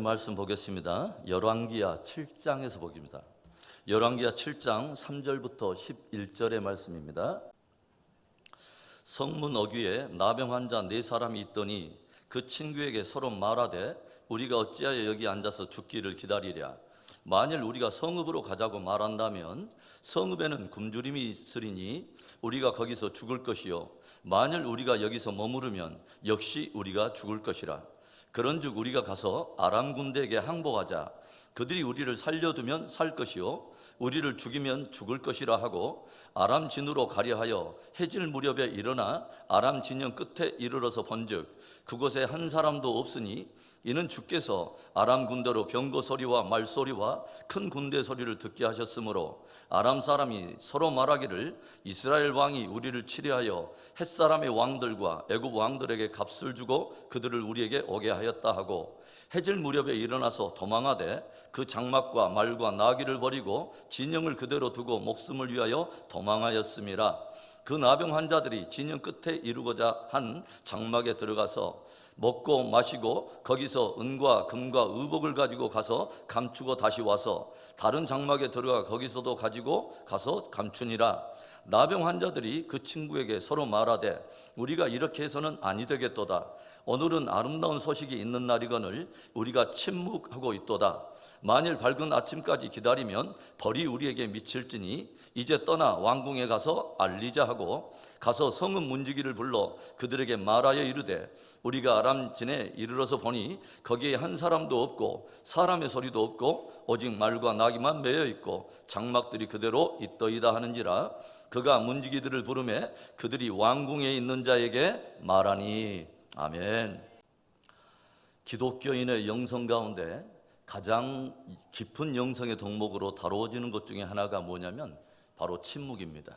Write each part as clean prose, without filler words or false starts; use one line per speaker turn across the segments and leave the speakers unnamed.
말씀 보겠습니다. 열왕기하 7장에서 보기입니다. 열왕기하 7장 3절부터 11절의 말씀입니다. 성문 어귀에 나병 환자 4사람이 있더니 그 친구에게 서로 말하되 우리가 어찌하여 여기 앉아서 죽기를 기다리랴. 만일 우리가 성읍으로 가자고 말한다면 성읍에는 굶주림이 있으리니 우리가 거기서 죽을 것이요 만일 우리가 여기서 머무르면 역시 우리가 죽을 것이라. 그런즉 우리가 가서 아람 군대에게 항복하자. 그들이 우리를 살려두면 살 것이요 우리를 죽이면 죽을 것이라 하고 아람 진으로 가려하여 해질 무렵에 일어나 아람 진영 끝에 이르러서 본즉 그곳에 한 사람도 없으니 이는 주께서 아람 군대로 병거 소리와 말소리와 큰 군대 소리를 듣게 하셨으므로 아람 사람이 서로 말하기를 이스라엘 왕이 우리를 치려하여 햇사람의 왕들과 애굽 왕들에게 값을 주고 그들을 우리에게 오게 하였다 하고 해질 무렵에 일어나서 도망하되 그 장막과 말과 나귀를 버리고 진영을 그대로 두고 목숨을 위하여 도망하였음이라. 그 나병 환자들이 진영 끝에 이루고자 한 장막에 들어가서 먹고 마시고 거기서 은과 금과 의복을 가지고 가서 감추고 다시 와서 다른 장막에 들어가 거기서도 가지고 가서 감추니라. 나병 환자들이 그 친구에게 서로 말하되 우리가 이렇게 해서는 아니 되겠도다. 오늘은 아름다운 소식이 있는 날이거늘 우리가 침묵하고 있도다. 만일 밝은 아침까지 기다리면 벌이 우리에게 미칠지니 이제 떠나 왕궁에 가서 알리자 하고 가서 성읍 문지기를 불러 그들에게 말하여 이르되 우리가 아람진에 이르러서 보니 거기에 한 사람도 없고 사람의 소리도 없고 오직 말과 나귀만 매여 있고 장막들이 그대로 있더이다 하는지라. 그가 문지기들을 부르매 그들이 왕궁에 있는 자에게 말하니. 아멘. 기독교인의 영성 가운데 가장 깊은 영성의 덕목으로 다루어지는 것 중에 하나가 뭐냐면 바로 침묵입니다.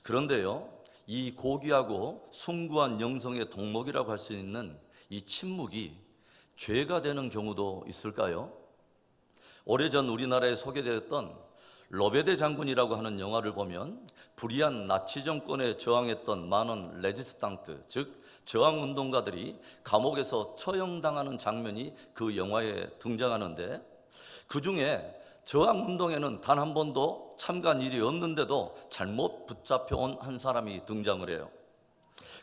그런데요, 이 고귀하고 숭고한 영성의 덕목이라고 할 수 있는 이 침묵이 죄가 되는 경우도 있을까요? 오래전 우리나라에 소개되었던 로베데 장군이라고 하는 영화를 보면 불의한 나치 정권에 저항했던 많은 레지스탕트, 즉 저항운동가들이 감옥에서 처형당하는 장면이 그 영화에 등장하는데 그 중에 저항운동에는 단 한 번도 참가한 일이 없는데도 잘못 붙잡혀온 한 사람이 등장을 해요.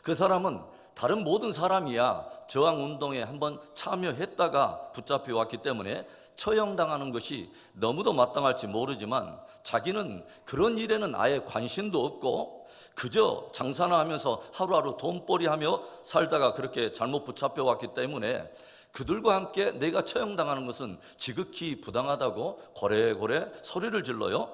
그 사람은 다른 모든 사람이야 저항운동에 한번 참여했다가 붙잡혀 왔기 때문에 처형당하는 것이 너무도 마땅할지 모르지만 자기는 그런 일에는 아예 관심도 없고 그저 장사나 하면서 하루하루 돈벌이하며 살다가 그렇게 잘못 붙잡혀 왔기 때문에 그들과 함께 내가 처형당하는 것은 지극히 부당하다고 고래고래 소리를 질러요.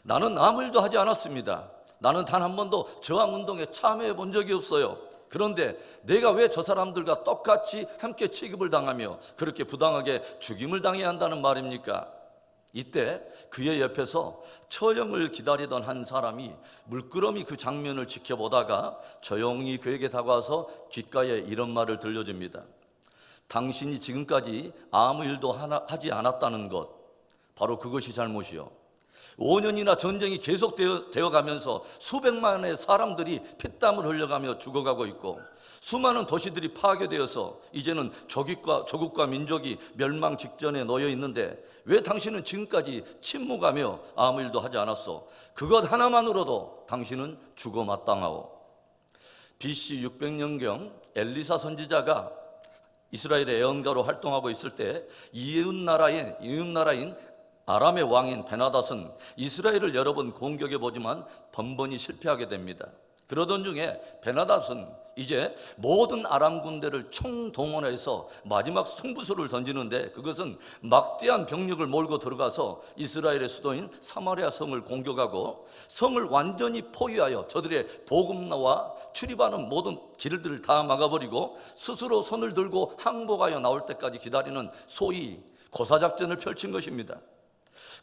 나는 아무 일도 하지 않았습니다. 나는 단 한 번도 저항운동에 참여해 본 적이 없어요. 그런데 내가 왜 저 사람들과 똑같이 함께 취급을 당하며 그렇게 부당하게 죽임을 당해야 한다는 말입니까? 이때 그의 옆에서 처형을 기다리던 한 사람이 물끄러미 그 장면을 지켜보다가 조용히 그에게 다가와서 귓가에 이런 말을 들려줍니다. 당신이 지금까지 아무 일도 하지 않았다는 것, 바로 그것이 잘못이요. 5년이나 전쟁이 계속되어 가면서 수백만의 사람들이 피땀을 흘려가며 죽어가고 있고 수많은 도시들이 파괴되어서 이제는 조국과 민족이 멸망 직전에 놓여 있는데 왜 당신은 지금까지 침묵하며 아무 일도 하지 않았소? 그것 하나만으로도 당신은 죽어 마땅하오. BC 600년경 엘리사 선지자가 이스라엘의 예언가로 활동하고 있을 때 이웃나라인 아람의 왕인 베나닷은 이스라엘을 여러 번 공격해 보지만 번번이 실패하게 됩니다. 그러던 중에 베나닷은 이제 모든 아람 군대를 총동원해서 마지막 승부수를 던지는데 그것은 막대한 병력을 몰고 들어가서 이스라엘의 수도인 사마리아 성을 공격하고 성을 완전히 포위하여 저들의 보급로와 출입하는 모든 길들을 다 막아버리고 스스로 손을 들고 항복하여 나올 때까지 기다리는 소위 고사작전을 펼친 것입니다.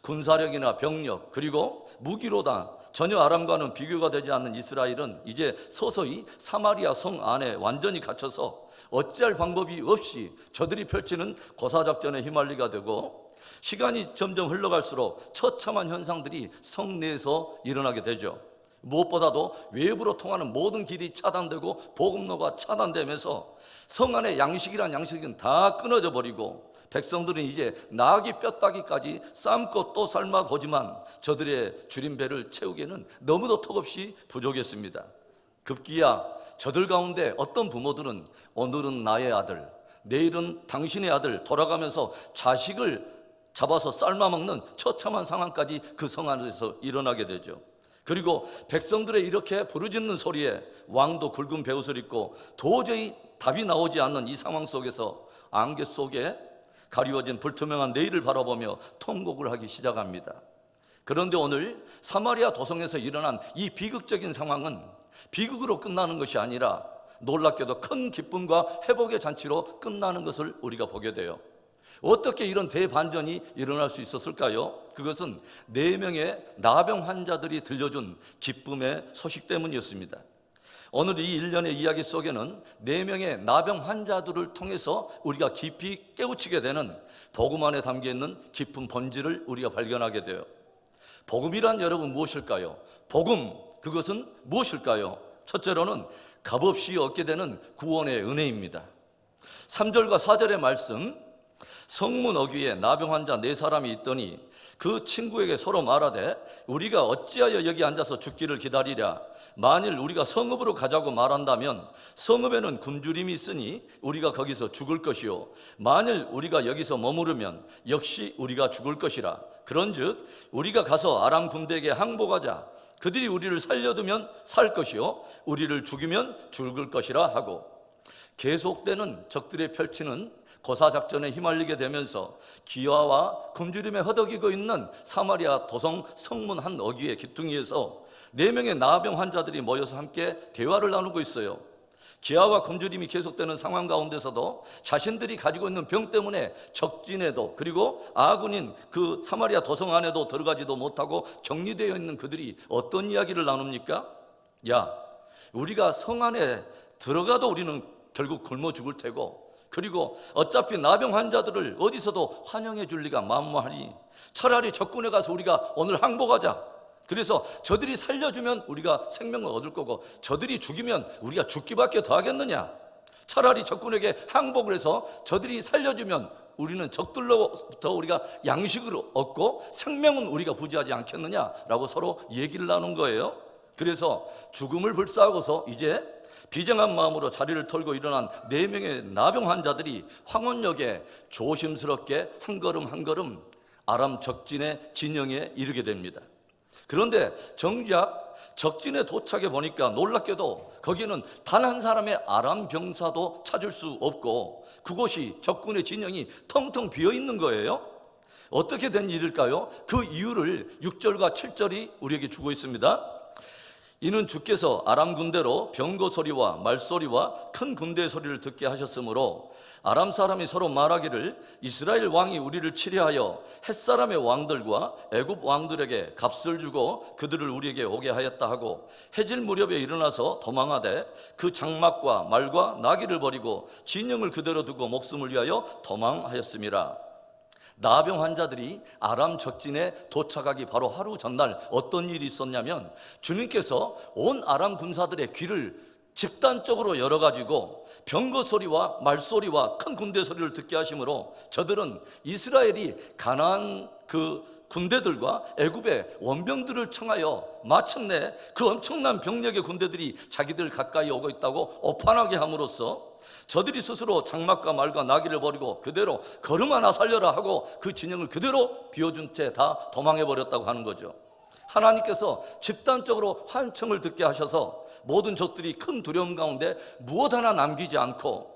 군사력이나 병력 그리고 무기로다 전혀 아람과는 비교가 되지 않는 이스라엘은 이제 서서히 사마리아 성 안에 완전히 갇혀서 어찌할 방법이 없이 저들이 펼치는 고사작전에 휘말리게 되고 시간이 점점 흘러갈수록 처참한 현상들이 성 내에서 일어나게 되죠. 무엇보다도 외부로 통하는 모든 길이 차단되고 보급로가 차단되면서 성 안의 양식이란 양식은 다 끊어져 버리고 백성들은 이제 나귀 뼈다귀까지 삶고 또 삶아 보지만 저들의 줄인 배를 채우기에는 너무도 턱없이 부족했습니다. 급기야 저들 가운데 어떤 부모들은 오늘은 나의 아들, 내일은 당신의 아들 돌아가면서 자식을 잡아서 삶아 먹는 처참한 상황까지 그 성 안에서 일어나게 되죠. 그리고 백성들의 이렇게 부르짖는 소리에 왕도 굵은 베옷을 입고 도저히 답이 나오지 않는 이 상황 속에서 안개 속에 가리워진 불투명한 내일을 바라보며 통곡을 하기 시작합니다. 그런데 오늘 사마리아 도성에서 일어난 이 비극적인 상황은 비극으로 끝나는 것이 아니라 놀랍게도 큰 기쁨과 회복의 잔치로 끝나는 것을 우리가 보게 돼요. 어떻게 이런 대반전이 일어날 수 있었을까요? 그것은 4명의 나병 환자들이 들려준 기쁨의 소식 때문이었습니다. 오늘 이 일련의 이야기 속에는 4명의 나병 환자들을 통해서 우리가 깊이 깨우치게 되는 복음 안에 담겨있는 깊은 본질을 우리가 발견하게 돼요. 복음이란 여러분 무엇일까요? 복음, 그것은 무엇일까요? 첫째로는 값없이 얻게 되는 구원의 은혜입니다. 3절과 4절의 말씀, 성문 어귀에 나병 환자 4사람이 있더니 그 친구에게 서로 말하되 우리가 어찌하여 여기 앉아서 죽기를 기다리랴. 만일 우리가 성읍으로 가자고 말한다면 성읍에는 굶주림이 있으니 우리가 거기서 죽을 것이요 만일 우리가 여기서 머무르면 역시 우리가 죽을 것이라. 그런즉 우리가 가서 아람 군대에게 항복하자. 그들이 우리를 살려두면 살 것이요 우리를 죽이면 죽을 것이라 하고, 계속되는 적들의 펼치는 고사작전에 휘말리게 되면서 기화와 굶주림에 허덕이고 있는 사마리아 도성 성문 한 어귀의 기퉁이에서 4명의 나병 환자들이 모여서 함께 대화를 나누고 있어요. 기아와 굶주림이 계속되는 상황 가운데서도 자신들이 가지고 있는 병 때문에 적진에도 그리고 아군인 그 사마리아 도성 안에도 들어가지도 못하고 격리되어 있는 그들이 어떤 이야기를 나눕니까? 야, 우리가 성 안에 들어가도 우리는 결국 굶어 죽을 테고, 그리고 어차피 나병 환자들을 어디서도 환영해 줄 리가 만무하니 차라리 적군에 가서 우리가 오늘 항복하자. 그래서 저들이 살려주면 우리가 생명을 얻을 거고 저들이 죽이면 우리가 죽기밖에 더 하겠느냐. 차라리 적군에게 항복을 해서 저들이 살려주면 우리는 적들로부터 우리가 양식을 얻고 생명은 우리가 부지하지 않겠느냐라고 서로 얘기를 나눈 거예요. 그래서 죽음을 불사하고서 이제 비정한 마음으로 자리를 털고 일어난 4명의 나병 환자들이 황혼역에 조심스럽게 한 걸음 한 걸음 아람 적진의 진영에 이르게 됩니다. 그런데 정작 적진에 도착해 보니까 놀랍게도 거기는 단 한 사람의 아람 병사도 찾을 수 없고 그곳이 적군의 진영이 텅텅 비어 있는 거예요. 어떻게 된 일일까요? 그 이유를 6절과 7절이 우리에게 주고 있습니다. 이는 주께서 아람 군대로 병거 소리와 말소리와 큰 군대의 소리를 듣게 하셨으므로 아람 사람이 서로 말하기를 이스라엘 왕이 우리를 치려하여 햇사람의 왕들과 애굽 왕들에게 값을 주고 그들을 우리에게 오게 하였다 하고 해질 무렵에 일어나서 도망하되 그 장막과 말과 나귀를 버리고 진영을 그대로 두고 목숨을 위하여 도망하였음이라. 나병 환자들이 아람 적진에 도착하기 바로 하루 전날 어떤 일이 있었냐면 주님께서 온 아람 군사들의 귀를 집단적으로 열어가지고 병거 소리와 말소리와 큰 군대 소리를 듣게 하심으로 저들은 이스라엘이 가나안 그 군대들과 애굽의 원병들을 청하여 마침내 그 엄청난 병력의 군대들이 자기들 가까이 오고 있다고 오판하게 함으로써 저들이 스스로 장막과 말과 나귀를 버리고 그대로 걸음 하나 살려라 하고 그 진영을 그대로 비워준 채 다 도망해버렸다고 하는 거죠. 하나님께서 집단적으로 환청을 듣게 하셔서 모든 적들이 큰 두려움 가운데 무엇 하나 남기지 않고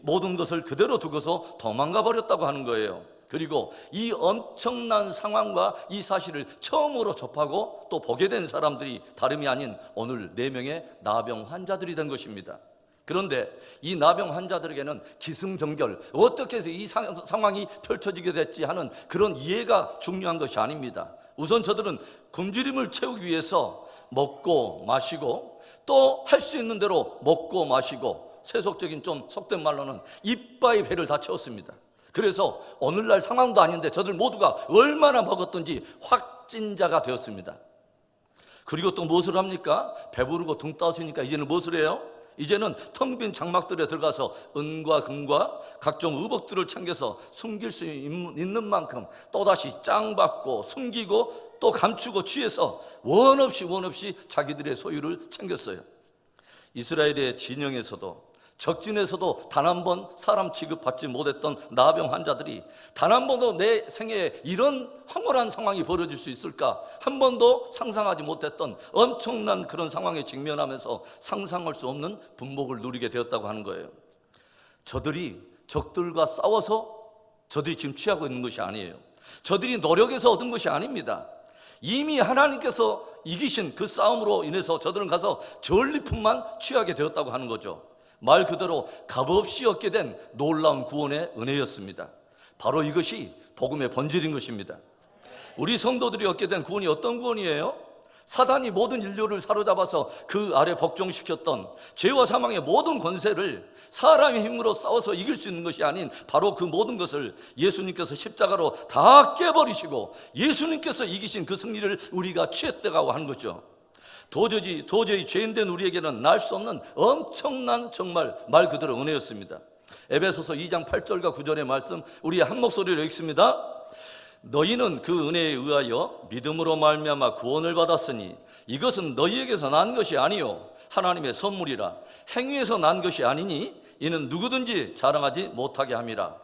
모든 것을 그대로 두고서 도망가 버렸다고 하는 거예요. 그리고 이 엄청난 상황과 이 사실을 처음으로 접하고 또 보게 된 사람들이 다름이 아닌 오늘 4명의 나병 환자들이 된 것입니다. 그런데 이 나병 환자들에게는 기승전결 어떻게 해서 이 상황이 펼쳐지게 됐지 하는 그런 이해가 중요한 것이 아닙니다. 우선 저들은 굶주림을 채우기 위해서 먹고 마시고 또 할 수 있는 대로 먹고 마시고 세속적인 좀 속된 말로는 이빠이 배를 다 채웠습니다. 그래서 오늘날 상황도 아닌데 저들 모두가 얼마나 먹었던지 확진자가 되었습니다. 그리고 또 무엇을 합니까? 배부르고 등 따스니까 이제는 무엇을 해요? 이제는 텅 빈 장막들에 들어가서 은과 금과 각종 의복들을 챙겨서 숨길 수 있는 만큼 또다시 짱받고 숨기고 또 감추고 취해서 원없이 자기들의 소유를 챙겼어요. 이스라엘의 진영에서도 적진에서도 단 한 번 사람 취급받지 못했던 나병 환자들이 단 한 번도 내 생애에 이런 황홀한 상황이 벌어질 수 있을까 한 번도 상상하지 못했던 엄청난 그런 상황에 직면하면서 상상할 수 없는 분복을 누리게 되었다고 하는 거예요. 저들이 적들과 싸워서 저들이 지금 취하고 있는 것이 아니에요. 저들이 노력해서 얻은 것이 아닙니다. 이미 하나님께서 이기신 그 싸움으로 인해서 저들은 가서 전리품만 취하게 되었다고 하는 거죠. 말 그대로 값없이 얻게 된 놀라운 구원의 은혜였습니다. 바로 이것이 복음의 본질인 것입니다. 우리 성도들이 얻게 된 구원이 어떤 구원이에요? 사단이 모든 인류를 사로잡아서 그 아래 복종시켰던 죄와 사망의 모든 권세를 사람의 힘으로 싸워서 이길 수 있는 것이 아닌 바로 그 모든 것을 예수님께서 십자가로 다 깨버리시고 예수님께서 이기신 그 승리를 우리가 취했다고 하는 거죠. 도저히 죄인된 우리에게는 날 수 없는 엄청난 정말 말 그대로 은혜였습니다. 에베소서 2장 8절과 9절의 말씀 우리 한 목소리로 읽습니다. 너희는 그 은혜에 의하여 믿음으로 말미암아 구원을 받았으니 이것은 너희에게서 난 것이 아니요 하나님의 선물이라. 행위에서 난 것이 아니니 이는 누구든지 자랑하지 못하게 함이라.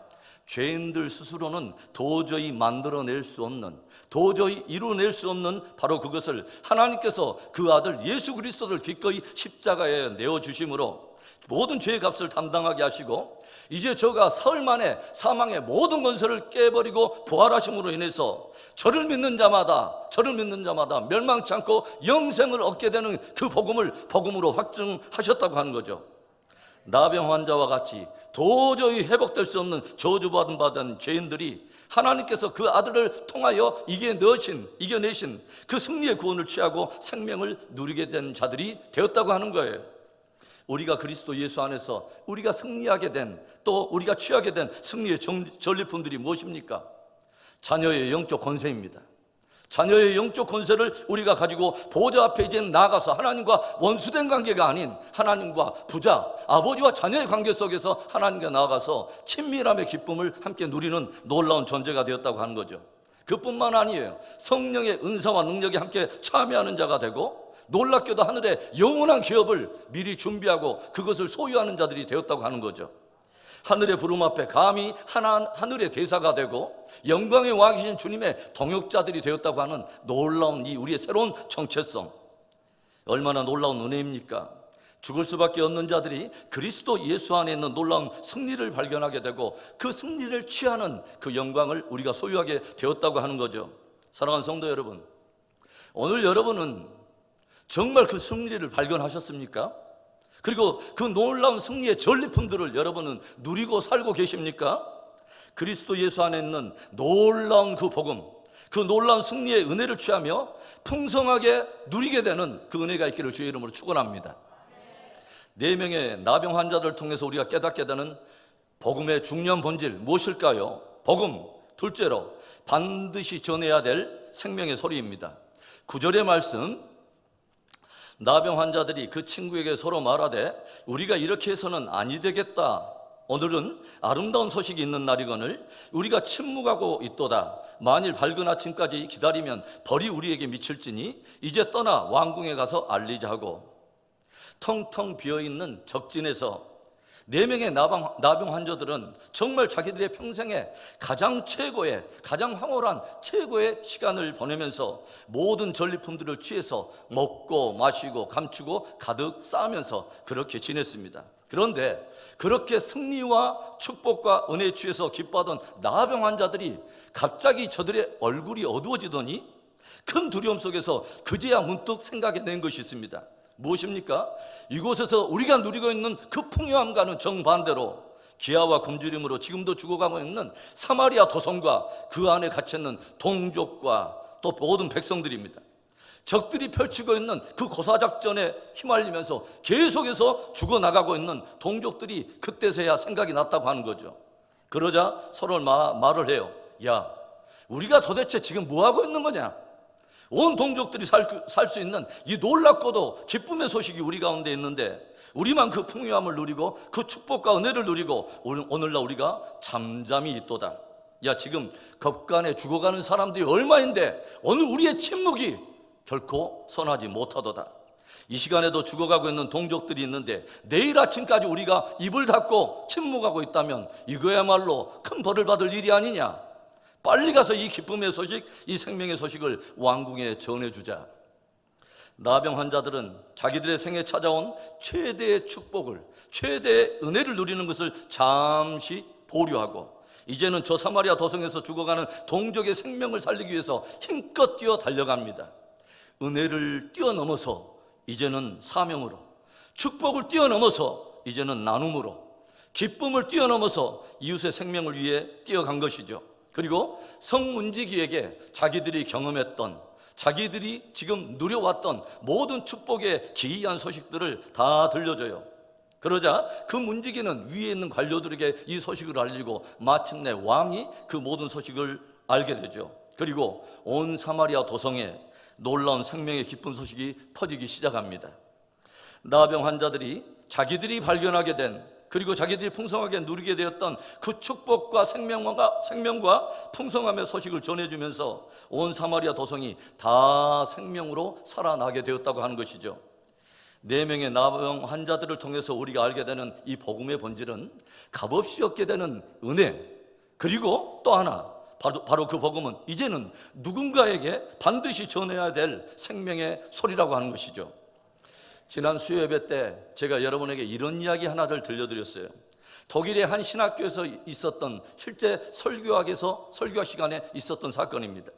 죄인들 스스로는 도저히 만들어낼 수 없는, 도저히 이루어낼 수 없는 바로 그것을 하나님께서 그 아들 예수 그리스도를 기꺼이 십자가에 내어주심으로 모든 죄의 값을 담당하게 하시고 이제 저가 사흘 만에 사망의 모든 권세를 깨버리고 부활하심으로 인해서 저를 믿는 자마다 멸망치 않고 영생을 얻게 되는 그 복음으로 확증하셨다고 하는 거죠. 나병 환자와 같이 도저히 회복될 수 없는 저주받은 죄인들이 하나님께서 그 아들을 통하여 이겨내신 그 승리의 구원을 취하고 생명을 누리게 된 자들이 되었다고 하는 거예요. 우리가 그리스도 예수 안에서 우리가 승리하게 된, 또 우리가 취하게 된 승리의 전리품들이 무엇입니까? 자녀의 영적 권세입니다. 자녀의 영적 권세를 우리가 가지고 보좌 앞에 이제 나가서 하나님과 원수된 관계가 아닌 하나님과 부자, 아버지와 자녀의 관계 속에서 하나님께 나아가서 친밀함의 기쁨을 함께 누리는 놀라운 존재가 되었다고 하는 거죠. 그뿐만 아니에요. 성령의 은사와 능력이 함께 참여하는 자가 되고 놀랍게도 하늘의 영원한 기업을 미리 준비하고 그것을 소유하는 자들이 되었다고 하는 거죠. 하늘의 부름 앞에 감히 하늘의 대사가 되고 영광의 왕 계신 주님의 동역자들이 되었다고 하는 놀라운 이 우리의 새로운 정체성, 얼마나 놀라운 은혜입니까? 죽을 수밖에 없는 자들이 그리스도 예수 안에 있는 놀라운 승리를 발견하게 되고 그 승리를 취하는 그 영광을 우리가 소유하게 되었다고 하는 거죠. 사랑하는 성도 여러분, 오늘 여러분은 정말 그 승리를 발견하셨습니까? 그리고 그 놀라운 승리의 전리품들을 여러분은 누리고 살고 계십니까? 그리스도 예수 안에 있는 놀라운 그 복음, 그 놀라운 승리의 은혜를 취하며 풍성하게 누리게 되는 그 은혜가 있기를 주의 이름으로 축원합니다. 4명의 나병 환자들을 통해서 우리가 깨닫게 되는 복음의 중요한 본질 무엇일까요? 복음, 둘째로 반드시 전해야 될 생명의 소리입니다. 9절의 말씀, 나병 환자들이 그 친구에게 서로 말하되 우리가 이렇게 해서는 아니 되겠다. 오늘은 아름다운 소식이 있는 날이거늘 우리가 침묵하고 있도다. 만일 밝은 아침까지 기다리면 벌이 우리에게 미칠지니 이제 떠나 왕궁에 가서 알리자 하고, 텅텅 비어있는 적진에서 4명의 나병 환자들은 정말 자기들의 평생에 가장 황홀한 최고의 시간을 보내면서 모든 전리품들을 취해서 먹고 마시고 감추고 가득 쌓으면서 그렇게 지냈습니다. 그런데 그렇게 승리와 축복과 은혜에 취해서 기뻐하던 나병 환자들이 갑자기 저들의 얼굴이 어두워지더니 큰 두려움 속에서 그제야 문득 생각해낸 것이 있습니다. 무엇입니까? 이곳에서 우리가 누리고 있는 그 풍요함과는 정반대로 기아와 굶주림으로 지금도 죽어가고 있는 사마리아 도성과 그 안에 갇혀있는 동족과 또 모든 백성들입니다. 적들이 펼치고 있는 그 고사작전에 휘말리면서 계속해서 죽어나가고 있는 동족들이 그때서야 생각이 났다고 하는 거죠. 그러자 서로 말을 해요. 야, 우리가 도대체 지금 뭐하고 있는 거냐? 온 동족들이 살 수 있는 이 놀랍고도 기쁨의 소식이 우리 가운데 있는데, 우리만 그 풍요함을 누리고 그 축복과 은혜를 누리고 오늘날 우리가 잠잠히 있도다. 야, 지금 겁간에 죽어가는 사람들이 얼마인데 오늘 우리의 침묵이 결코 선하지 못하도다. 이 시간에도 죽어가고 있는 동족들이 있는데 내일 아침까지 우리가 입을 닫고 침묵하고 있다면 이거야말로 큰 벌을 받을 일이 아니냐. 빨리 가서 이 기쁨의 소식, 이 생명의 소식을 왕궁에 전해주자. 나병 환자들은 자기들의 생에 찾아온 최대의 축복을, 최대의 은혜를 누리는 것을 잠시 보류하고 이제는 저 사마리아 도성에서 죽어가는 동족의 생명을 살리기 위해서 힘껏 뛰어 달려갑니다. 은혜를 뛰어넘어서 이제는 사명으로, 축복을 뛰어넘어서 이제는 나눔으로, 기쁨을 뛰어넘어서 이웃의 생명을 위해 뛰어간 것이죠. 그리고 성문지기에게 자기들이 경험했던, 자기들이 지금 누려왔던 모든 축복의 기이한 소식들을 다 들려줘요. 그러자 그 문지기는 위에 있는 관료들에게 이 소식을 알리고 마침내 왕이 그 모든 소식을 알게 되죠. 그리고 온 사마리아 도성에 놀라운 생명의 기쁜 소식이 퍼지기 시작합니다. 나병 환자들이 자기들이 발견하게 된, 그리고 자기들이 풍성하게 누리게 되었던 그 축복과 생명과 풍성함의 소식을 전해주면서 온 사마리아 도성이 다 생명으로 살아나게 되었다고 하는 것이죠. 4명의 나병 환자들을 통해서 우리가 알게 되는 이 복음의 본질은 값없이 얻게 되는 은혜, 그리고 또 하나, 바로 그 복음은 이제는 누군가에게 반드시 전해야 될 생명의 소리라고 하는 것이죠. 지난 수요예배 때 제가 여러분에게 이런 이야기 하나를 들려드렸어요. 독일의 한 신학교에서 있었던, 실제 설교학 시간에 있었던 사건입니다.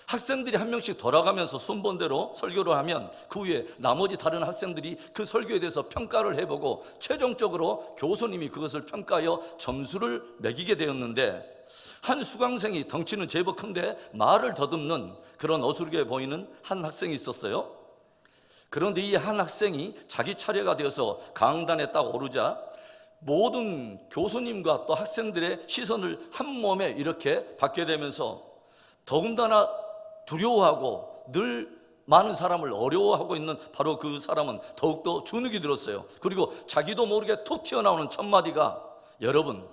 학생들이 한 명씩 돌아가면서 순번대로 설교를 하면 그 후에 나머지 다른 학생들이 그 설교에 대해서 평가를 해보고 최종적으로 교수님이 그것을 평가하여 점수를 매기게 되었는데, 한 수강생이 덩치는 제법 큰데 말을 더듬는 그런 어수르게 보이는 한 학생이 있었어요. 그런데 이 한 학생이 자기 차례가 되어서 강단에 딱 오르자 모든 교수님과 또 학생들의 시선을 한 몸에 이렇게 받게 되면서 더군다나 두려워하고 늘 많은 사람을 어려워하고 있는 바로 그 사람은 더욱더 주눅이 들었어요. 그리고 자기도 모르게 툭 튀어나오는 첫 마디가, 여러분,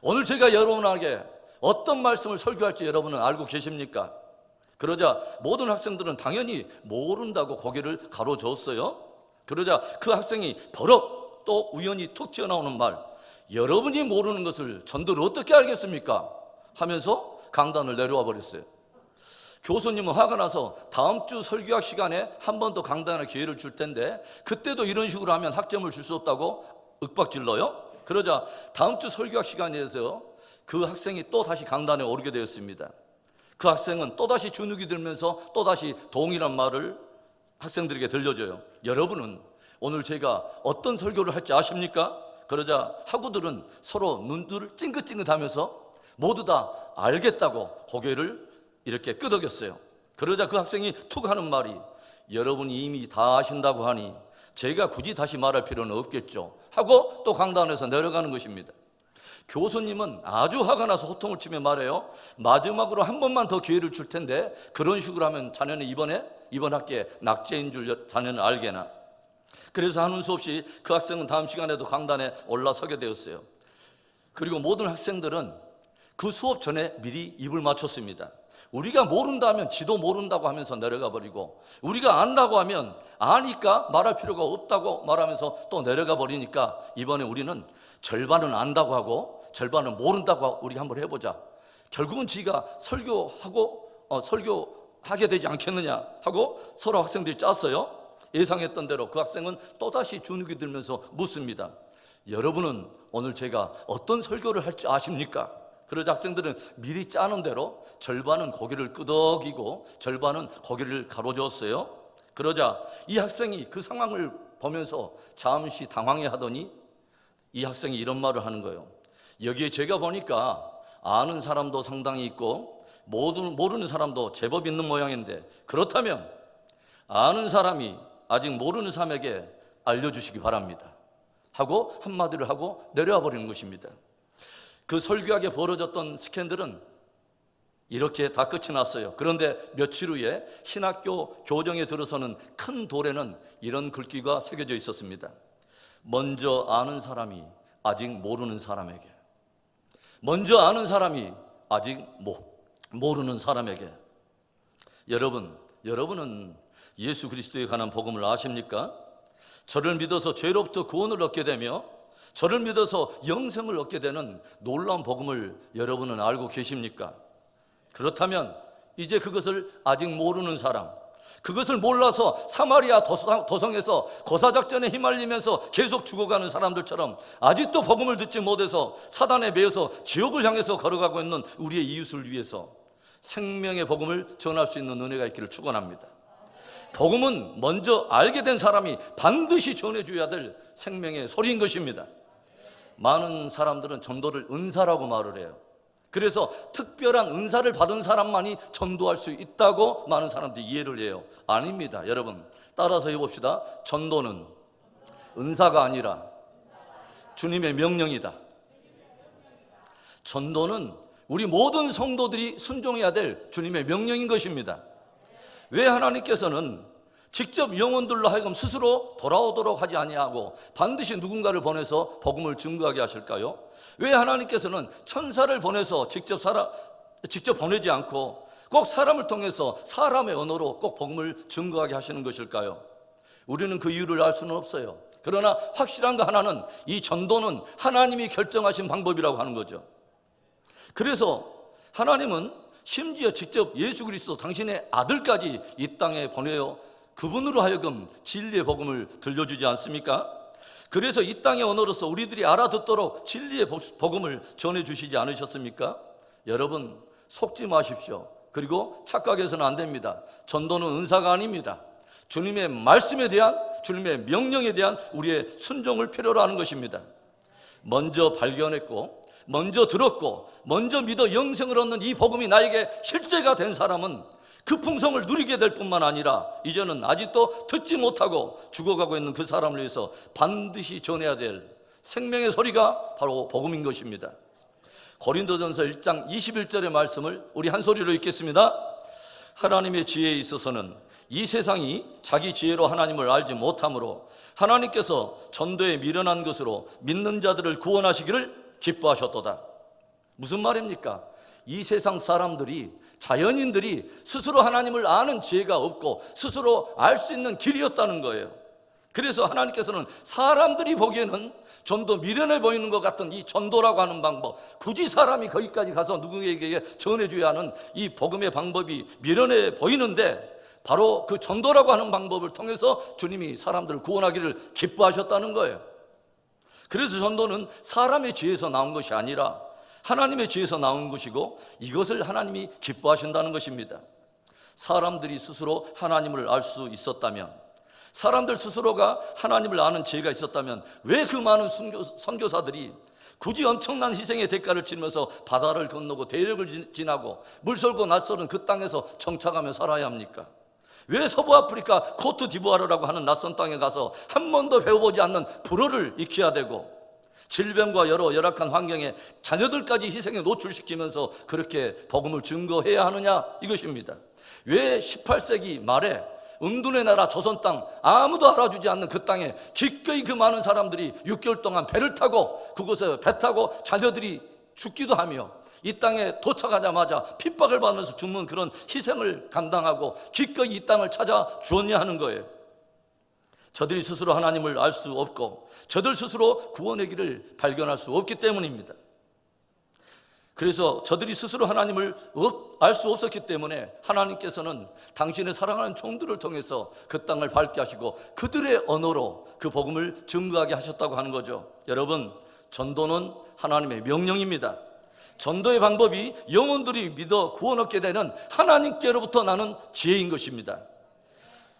오늘 제가 여러분에게 어떤 말씀을 설교할지 여러분은 알고 계십니까? 그러자 모든 학생들은 당연히 모른다고 고개를 가로저었어요. 그러자 그 학생이 버럭 또 우연히 툭 튀어나오는 말, 여러분이 모르는 것을 전도를 어떻게 알겠습니까? 하면서 강단을 내려와 버렸어요. 교수님은 화가 나서 다음 주 설교학 시간에 한 번 더 강단의 기회를 줄 텐데 그때도 이런 식으로 하면 학점을 줄 수 없다고 윽박질러요. 그러자 다음 주 설교학 시간에서 그 학생이 또 다시 강단에 오르게 되었습니다. 그 학생은 또다시 주눅이 들면서 또다시 동일한 말을 학생들에게 들려줘요. 여러분은 오늘 제가 어떤 설교를 할지 아십니까? 그러자 학우들은 서로 눈들을 찡긋찡긋하면서 모두 다 알겠다고 고개를 이렇게 끄덕였어요. 그러자 그 학생이 툭 하는 말이, 여러분이 이미 다 아신다고 하니 제가 굳이 다시 말할 필요는 없겠죠 하고 또 강단에서 내려가는 것입니다. 교수님은 아주 화가 나서 호통을 치며 말해요. 마지막으로 한 번만 더 기회를 줄 텐데 그런 식으로 하면 자네는 이번 학기에 낙제인 줄 자네는 알게나. 그래서 하는 수 없이 그 학생은 다음 시간에도 강단에 올라서게 되었어요. 그리고 모든 학생들은 그 수업 전에 미리 입을 맞췄습니다. 우리가 모른다면 지도 모른다고 하면서 내려가 버리고, 우리가 안다고 하면 아니까 말할 필요가 없다고 말하면서 또 내려가 버리니까 이번에 우리는 절반은 안다고 하고 절반은 모른다고 하고 우리 한번 해보자. 결국은 지가 설교하게 되지 않겠느냐 하고 서로 학생들이 짰어요. 예상했던 대로 그 학생은 또다시 주눅이 들면서 묻습니다. 여러분은 오늘 제가 어떤 설교를 할지 아십니까? 그러자 학생들은 미리 짜는 대로 절반은 고개를 끄덕이고 절반은 고개를 가로저었어요. 그러자 이 학생이 그 상황을 보면서 잠시 당황해 하더니 이 학생이 이런 말을 하는 거예요. 여기에 제가 보니까 아는 사람도 상당히 있고 모르는 사람도 제법 있는 모양인데, 그렇다면 아는 사람이 아직 모르는 사람에게 알려주시기 바랍니다 하고 한마디를 하고 내려와 버리는 것입니다. 그 설교하게 벌어졌던 스캔들은 이렇게 다 끝이 났어요. 그런데 며칠 후에 신학교 교정에 들어서는 큰 돌에는 이런 글귀가 새겨져 있었습니다. 먼저 아는 사람이 아직 모르는 사람에게, 먼저 아는 사람이 아직 모르는 사람에게. 여러분은 예수 그리스도에 관한 복음을 아십니까? 저를 믿어서 죄로부터 구원을 얻게 되며 저를 믿어서 영생을 얻게 되는 놀라운 복음을 여러분은 알고 계십니까? 그렇다면 이제 그것을 아직 모르는 사람, 그것을 몰라서 사마리아 도성에서 고사작전에 휘말리면서 계속 죽어가는 사람들처럼 아직도 복음을 듣지 못해서 사단에 매여서 지옥을 향해서 걸어가고 있는 우리의 이웃을 위해서 생명의 복음을 전할 수 있는 은혜가 있기를 축원합니다. 복음은 먼저 알게 된 사람이 반드시 전해줘야 될 생명의 소리인 것입니다. 많은 사람들은 전도를 은사라고 말을 해요. 그래서 특별한 은사를 받은 사람만이 전도할 수 있다고 많은 사람들이 이해를 해요. 아닙니다. 여러분, 따라서 해봅시다. 전도는 은사가 아니라 주님의 명령이다. 전도는 우리 모든 성도들이 순종해야 될 주님의 명령인 것입니다. 왜 하나님께서는 직접 영혼들로 하여금 스스로 돌아오도록 하지 아니하고 반드시 누군가를 보내서 복음을 증거하게 하실까요? 왜 하나님께서는 천사를 보내서 직접 보내지 않고 꼭 사람을 통해서 사람의 언어로 꼭 복음을 증거하게 하시는 것일까요? 우리는 그 이유를 알 수는 없어요. 그러나 확실한 거 하나는 이 전도는 하나님이 결정하신 방법이라고 하는 거죠. 그래서 하나님은 심지어 직접 예수 그리스도 당신의 아들까지 이 땅에 보내어 그분으로 하여금 진리의 복음을 들려주지 않습니까? 그래서 이 땅의 언어로서 우리들이 알아듣도록 진리의 복음을 전해주시지 않으셨습니까? 여러분, 속지 마십시오. 그리고 착각해서는 안 됩니다. 전도는 은사가 아닙니다. 주님의 말씀에 대한, 주님의 명령에 대한 우리의 순종을 필요로 하는 것입니다. 먼저 발견했고 먼저 들었고 먼저 믿어 영생을 얻는 이 복음이 나에게 실제가 된 사람은 그 풍성을 누리게 될 뿐만 아니라 이제는 아직도 듣지 못하고 죽어가고 있는 그 사람을 위해서 반드시 전해야 될 생명의 소리가 바로 복음인 것입니다. 고린도전서 1장 21절의 말씀을 우리 한 소리로 읽겠습니다. 하나님의 지혜에 있어서는 이 세상이 자기 지혜로 하나님을 알지 못하므로 하나님께서 전도에 미련한 것으로 믿는 자들을 구원하시기를 기뻐하셨도다. 무슨 말입니까? 이 세상 사람들이, 자연인들이 스스로 하나님을 아는 지혜가 없고 스스로 알 수 있는 길이었다는 거예요. 그래서 하나님께서는 사람들이 보기에는 전도 미련해 보이는 것 같은 이 전도라고 하는 방법, 굳이 사람이 거기까지 가서 누구에게 전해줘야 하는 이 복음의 방법이 미련해 보이는데 바로 그 전도라고 하는 방법을 통해서 주님이 사람들을 구원하기를 기뻐하셨다는 거예요. 그래서 전도는 사람의 지혜에서 나온 것이 아니라 하나님의 지혜에서 나온 것이고 이것을 하나님이 기뻐하신다는 것입니다. 사람들이 스스로 하나님을 알 수 있었다면, 사람들 스스로가 하나님을 아는 지혜가 있었다면 왜 그 많은 선교사들이 굳이 엄청난 희생의 대가를 치르면서 바다를 건너고 대륙을 지나고 물설고 낯설은 그 땅에서 정착하며 살아야 합니까? 왜 서부 아프리카 코트 디부아르라고 하는 낯선 땅에 가서 한 번도 배워보지 않는 불어를 익혀야 되고 질병과 여러 열악한 환경에 자녀들까지 희생에 노출시키면서 그렇게 복음을 증거해야 하느냐, 이것입니다. 왜 18세기 말에 은둔의 나라 조선 땅, 아무도 알아주지 않는 그 땅에 기꺼이 그 많은 사람들이 6개월 동안 배를 타고 그곳에 배 타고 자녀들이 죽기도 하며 이 땅에 도착하자마자 핍박을 받으면서 죽는 그런 희생을 감당하고 기꺼이 이 땅을 찾아 주었냐 하는 거예요. 저들이 스스로 하나님을 알 수 없고 저들 스스로 구원의 길을 발견할 수 없기 때문입니다. 그래서 저들이 스스로 하나님을 알 수 없었기 때문에 하나님께서는 당신의 사랑하는 종들을 통해서 그 땅을 밝게 하시고 그들의 언어로 그 복음을 증거하게 하셨다고 하는 거죠. 여러분, 전도는 하나님의 명령입니다. 전도의 방법이 영혼들이 믿어 구원 얻게 되는 하나님께로부터 나는 지혜인 것입니다.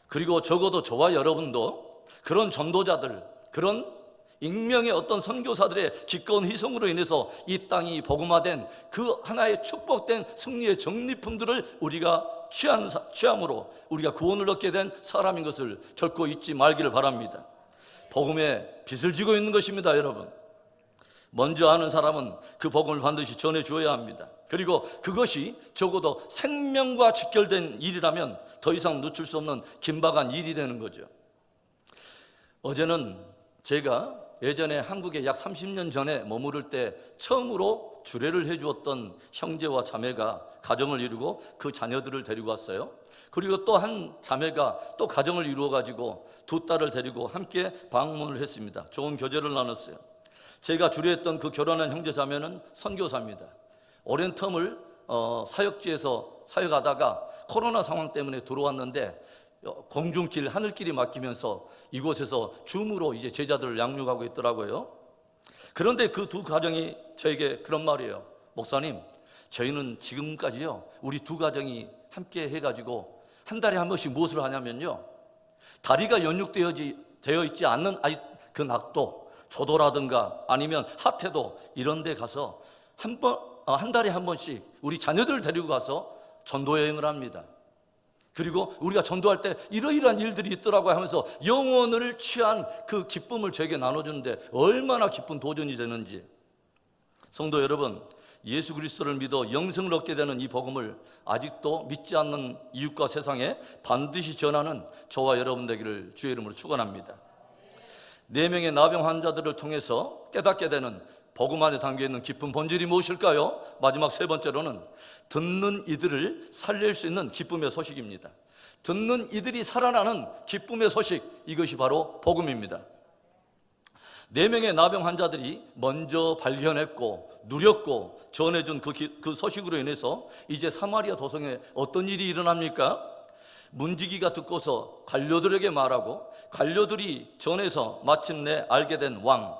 그리고 적어도 저와 여러분도 그런 전도자들, 그런 익명의 어떤 선교사들의 기꺼운 희생으로 인해서 이 땅이 복음화된 그 하나의 축복된 승리의 정리품들을 우리가 취함으로 우리가 구원을 얻게 된 사람인 것을 결코 잊지 말기를 바랍니다. 복음의 빚을 지고 있는 것입니다, 여러분. 먼저 아는 사람은 그 복음을 반드시 전해주어야 합니다. 그리고 그것이 적어도 생명과 직결된 일이라면 더 이상 놓칠 수 없는 긴박한 일이 되는 거죠. 어제는 제가 예전에 한국에 약 30년 전에 머무를 때 처음으로 주례를 해주었던 형제와 자매가 가정을 이루고 그 자녀들을 데리고 왔어요. 그리고 또 한 자매가 또 가정을 이루어가지고 두 딸을 데리고 함께 방문을 했습니다. 좋은 교제를 나눴어요. 제가 주례했던 그 결혼한 형제 자매는 선교사입니다. 오랜 텀을 사역지에서 사역하다가 코로나 상황 때문에 들어왔는데 공중길, 하늘길이 막히면서 이곳에서 줌으로 이제 제자들을 양육하고 있더라고요. 그런데 그 두 가정이 저에게 그런 말이에요. 목사님, 저희는 지금까지요 우리 두 가정이 함께 해가지고 한 달에 한 번씩 무엇을 하냐면요, 다리가 연육되어 있지 않는 그 낙도, 조도라든가 아니면 하태도 이런 데 가서 한 달에 한 번씩 우리 자녀들을 데리고 가서 전도 여행을 합니다. 그리고 우리가 전도할 때 이러이러한 일들이 있더라고 하면서 영혼을 취한 그 기쁨을 저에게 나눠주는데 얼마나 기쁜 도전이 되는지. 성도 여러분, 예수 그리스도를 믿어 영생을 얻게 되는 이 복음을 아직도 믿지 않는 이웃과 세상에 반드시 전하는 저와 여러분 되기를 주의 이름으로 축원합니다. 4명의 나병 환자들을 통해서 깨닫게 되는 복음 안에 담겨있는 깊은 본질이 무엇일까요? 마지막 세 번째로는 듣는 이들을 살릴 수 있는 기쁨의 소식입니다. 듣는 이들이 살아나는 기쁨의 소식, 이것이 바로 복음입니다. 4명의 나병 환자들이 먼저 발견했고 누렸고 전해준 그 소식으로 인해서 이제 사마리아 도성에 어떤 일이 일어납니까? 문지기가 듣고서 관료들에게 말하고 관료들이 전해서 마침내 알게 된 왕,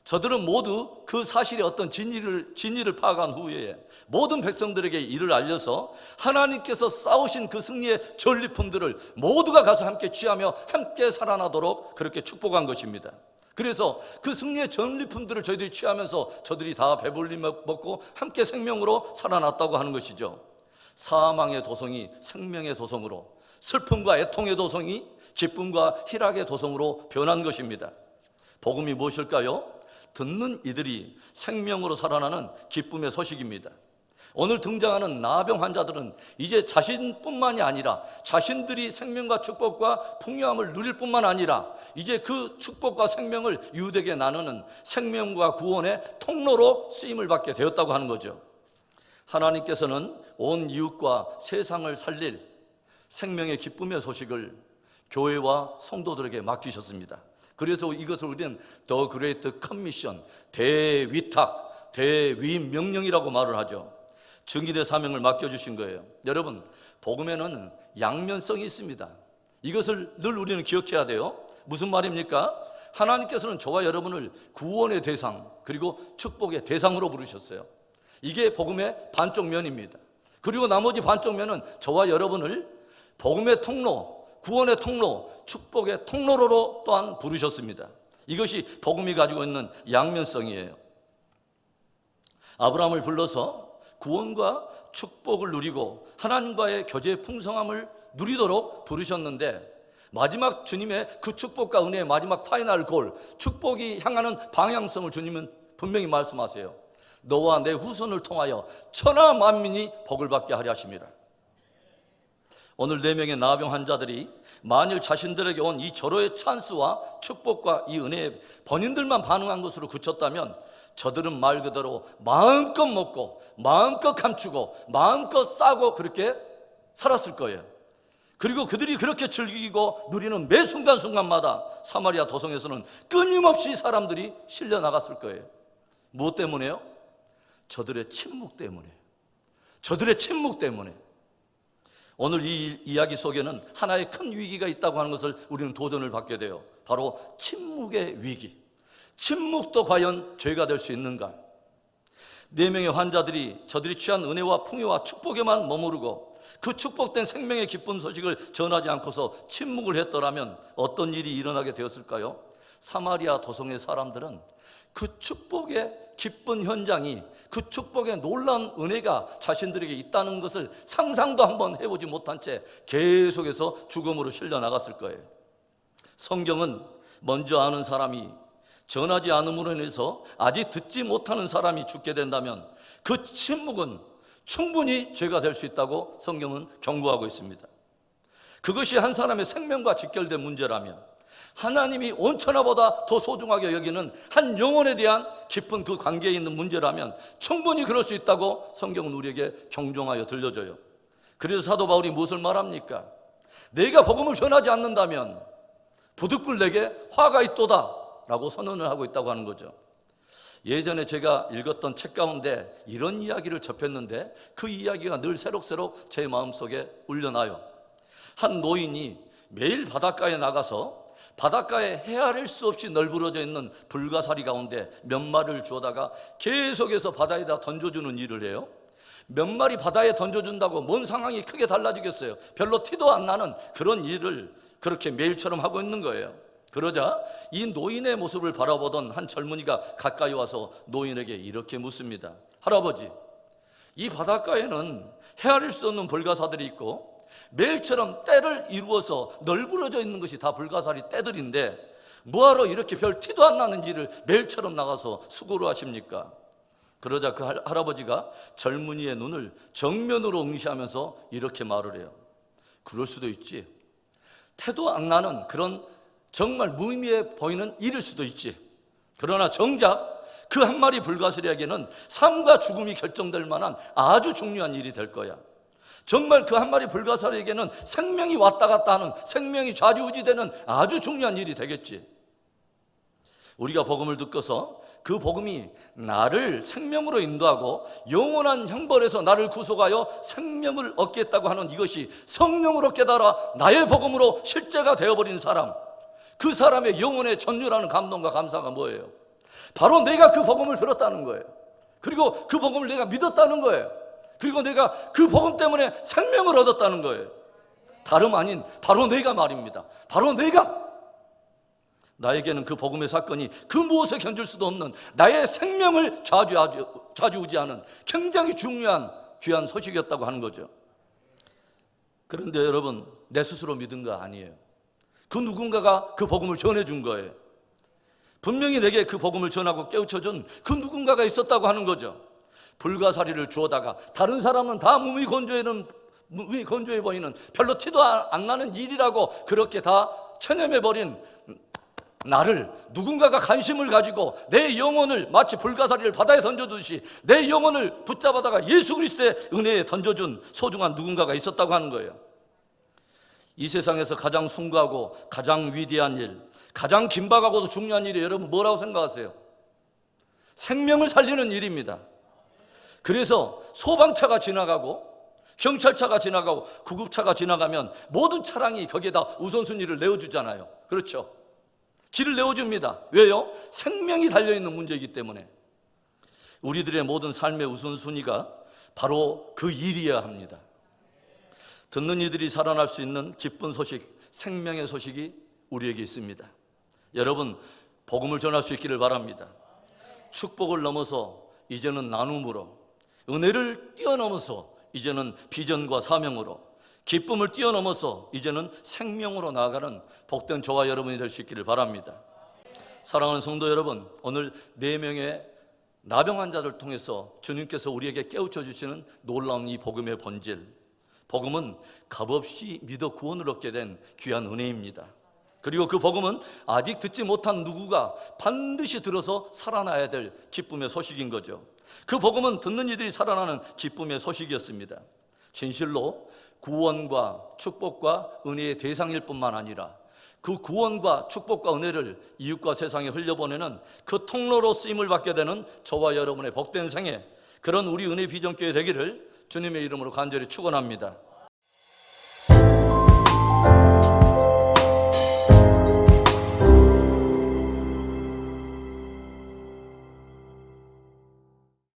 저들은 모두 그 사실의 어떤 진리를 파악한 후에 모든 백성들에게 이를 알려서 하나님께서 쌓으신 그 승리의 전리품들을 모두가 가서 함께 취하며 함께 살아나도록 그렇게 축복한 것입니다. 그래서 그 승리의 전리품들을 저희들이 취하면서 저들이 다 배불리 먹고 함께 생명으로 살아났다고 하는 것이죠. 사망의 도성이 생명의 도성으로, 슬픔과 애통의 도성이 기쁨과 희락의 도성으로 변한 것입니다. 복음이 무엇일까요? 듣는 이들이 생명으로 살아나는 기쁨의 소식입니다. 오늘 등장하는 나병 환자들은 이제 자신뿐만이 아니라 자신들이 생명과 축복과 풍요함을 누릴 뿐만 아니라 이제 그 축복과 생명을 이웃에게 나누는 생명과 구원의 통로로 쓰임을 받게 되었다고 하는 거죠. 하나님께서는 온 이웃과 세상을 살릴 생명의 기쁨의 소식을 교회와 성도들에게 맡기셨습니다. 그래서 이것을 우리는 The Great Commission, 대위탁, 대위명령이라고 말을 하죠. 증인의 사명을 맡겨주신 거예요. 여러분, 복음에는 양면성이 있습니다. 이것을 늘 우리는 기억해야 돼요. 무슨 말입니까? 하나님께서는 저와 여러분을 구원의 대상 그리고 축복의 대상으로 부르셨어요. 이게 복음의 반쪽 면입니다. 그리고 나머지 반쪽 면은 저와 여러분을 복음의 통로, 구원의 통로, 축복의 통로로 또한 부르셨습니다. 이것이 복음이 가지고 있는 양면성이에요. 아브라함을 불러서 구원과 축복을 누리고 하나님과의 교제의 풍성함을 누리도록 부르셨는데 마지막 주님의 그 축복과 은혜의 마지막 파이널 골, 축복이 향하는 방향성을 주님은 분명히 말씀하세요. 너와 내 후손을 통하여 천하 만민이 복을 받게 하려 하심이라. 오늘 4명의 나병 환자들이 만일 자신들에게 온 이 절호의 찬스와 축복과 이 은혜에 본인들만 반응한 것으로 그쳤다면 저들은 말 그대로 마음껏 먹고 마음껏 감추고 마음껏 싸고 그렇게 살았을 거예요. 그리고 그들이 그렇게 즐기고 누리는 매 순간순간마다 사마리아 도성에서는 끊임없이 사람들이 실려 나갔을 거예요. 무엇 때문에요? 저들의 침묵 때문에. 저들의 침묵 때문에. 오늘 이 이야기 속에는 하나의 큰 위기가 있다고 하는 것을 우리는 도전을 받게 돼요. 바로 침묵의 위기. 침묵도 과연 죄가 될 수 있는가? 4명의 환자들이 저들이 취한 은혜와 풍요와 축복에만 머무르고 그 축복된 생명의 기쁜 소식을 전하지 않고서 침묵을 했더라면 어떤 일이 일어나게 되었을까요? 사마리아 도성의 사람들은 그 축복의 기쁜 현장이, 그 축복의 놀라운 은혜가 자신들에게 있다는 것을 상상도 한번 해보지 못한 채 계속해서 죽음으로 실려 나갔을 거예요. 성경은 먼저 아는 사람이 전하지 않음으로 인해서 아직 듣지 못하는 사람이 죽게 된다면 그 침묵은 충분히 죄가 될 수 있다고 성경은 경고하고 있습니다. 그것이 한 사람의 생명과 직결된 문제라면, 하나님이 온천하보다 더 소중하게 여기는 한 영혼에 대한 깊은 그 관계에 있는 문제라면 충분히 그럴 수 있다고 성경은 우리에게 경종하여 들려줘요. 그래서 사도 바울이 무엇을 말합니까? 내가 복음을 전하지 않는다면 부득불 내게 화가 있도다 라고 선언을 하고 있다고 하는 거죠. 예전에 제가 읽었던 책 가운데 이런 이야기를 접했는데 그 이야기가 늘 새록새록 제 마음속에 울려나요. 한 노인이 매일 바닷가에 나가서 바닷가에 헤아릴 수 없이 널브러져 있는 불가사리 가운데 몇 마리를 주워다가 계속해서 바다에다 던져주는 일을 해요. 몇 마리 바다에 던져준다고 뭔 상황이 크게 달라지겠어요? 별로 티도 안 나는 그런 일을 그렇게 매일처럼 하고 있는 거예요. 그러자 이 노인의 모습을 바라보던 한 젊은이가 가까이 와서 노인에게 이렇게 묻습니다. 할아버지, 이 바닷가에는 헤아릴 수 없는 불가사들이 있고 매일처럼 때를 이루어서 널브러져 있는 것이 다 불가사리 때들인데 뭐하러 이렇게 별 티도 안 나는 일을 매일처럼 나가서 수고를 하십니까? 그러자 그 할아버지가 젊은이의 눈을 정면으로 응시하면서 이렇게 말을 해요. 그럴 수도 있지. 태도 안 나는 그런 정말 무의미해 보이는 일일 수도 있지. 그러나 정작 그 한 마리 불가사리에게는 삶과 죽음이 결정될 만한 아주 중요한 일이 될 거야. 정말 그 한 마리 불가사리에게는 생명이 왔다 갔다 하는, 생명이 좌지우지되는 아주 중요한 일이 되겠지. 우리가 복음을 듣고서 그 복음이 나를 생명으로 인도하고 영원한 형벌에서 나를 구속하여 생명을 얻겠다고 하는 이것이 성령으로 깨달아 나의 복음으로 실제가 되어버린 사람, 그 사람의 영혼의 전율하는 감동과 감사가 뭐예요? 바로 내가 그 복음을 들었다는 거예요. 그리고 그 복음을 내가 믿었다는 거예요. 그리고 내가 그 복음 때문에 생명을 얻었다는 거예요. 다름 아닌 바로 내가 말입니다. 바로 내가. 나에게는 그 복음의 사건이 그 무엇에 견줄 수도 없는 나의 생명을 좌지우지하는 굉장히 중요한 귀한 소식이었다고 하는 거죠. 그런데 여러분, 내 스스로 믿은 거 아니에요. 그 누군가가 그 복음을 전해준 거예요. 분명히 내게 그 복음을 전하고 깨우쳐준 그 누군가가 있었다고 하는 거죠. 불가사리를 주워다가 다른 사람은 다 몸이 건조해 보이는 별로 티도 안 나는 일이라고 그렇게 다 체념해버린 나를 누군가가 관심을 가지고 내 영혼을 마치 불가사리를 바다에 던져두듯이 내 영혼을 붙잡아다가 예수 그리스도의 은혜에 던져준 소중한 누군가가 있었다고 하는 거예요. 이 세상에서 가장 숭고하고 가장 위대한 일, 가장 긴박하고도 중요한 일이 여러분 뭐라고 생각하세요? 생명을 살리는 일입니다. 그래서 소방차가 지나가고 경찰차가 지나가고 구급차가 지나가면 모든 차량이 거기에다 우선순위를 내어주잖아요. 그렇죠? 길을 내어줍니다. 왜요? 생명이 달려있는 문제이기 때문에. 우리들의 모든 삶의 우선순위가 바로 그 일이어야 합니다. 듣는 이들이 살아날 수 있는 기쁜 소식, 생명의 소식이 우리에게 있습니다. 여러분, 복음을 전할 수 있기를 바랍니다. 축복을 넘어서 이제는 나눔으로, 은혜를 뛰어넘어서 이제는 비전과 사명으로, 기쁨을 뛰어넘어서 이제는 생명으로 나아가는 복된 저와 여러분이 될 수 있기를 바랍니다. 사랑하는 성도 여러분, 오늘 4명의 나병 환자를 통해서 주님께서 우리에게 깨우쳐 주시는 놀라운 이 복음의 본질, 복음은 값없이 믿어 구원을 얻게 된 귀한 은혜입니다. 그리고 그 복음은 아직 듣지 못한 누구가 반드시 들어서 살아나야 될 기쁨의 소식인 거죠. 그 복음은 듣는 이들이 살아나는 기쁨의 소식이었습니다. 진실로 구원과 축복과 은혜의 대상일 뿐만 아니라 그 구원과 축복과 은혜를 이웃과 세상에 흘려보내는 그 통로로 쓰임을 받게 되는 저와 여러분의 복된 생애, 그런 우리 은혜 비전교회 되기를 주님의 이름으로 간절히 축원합니다.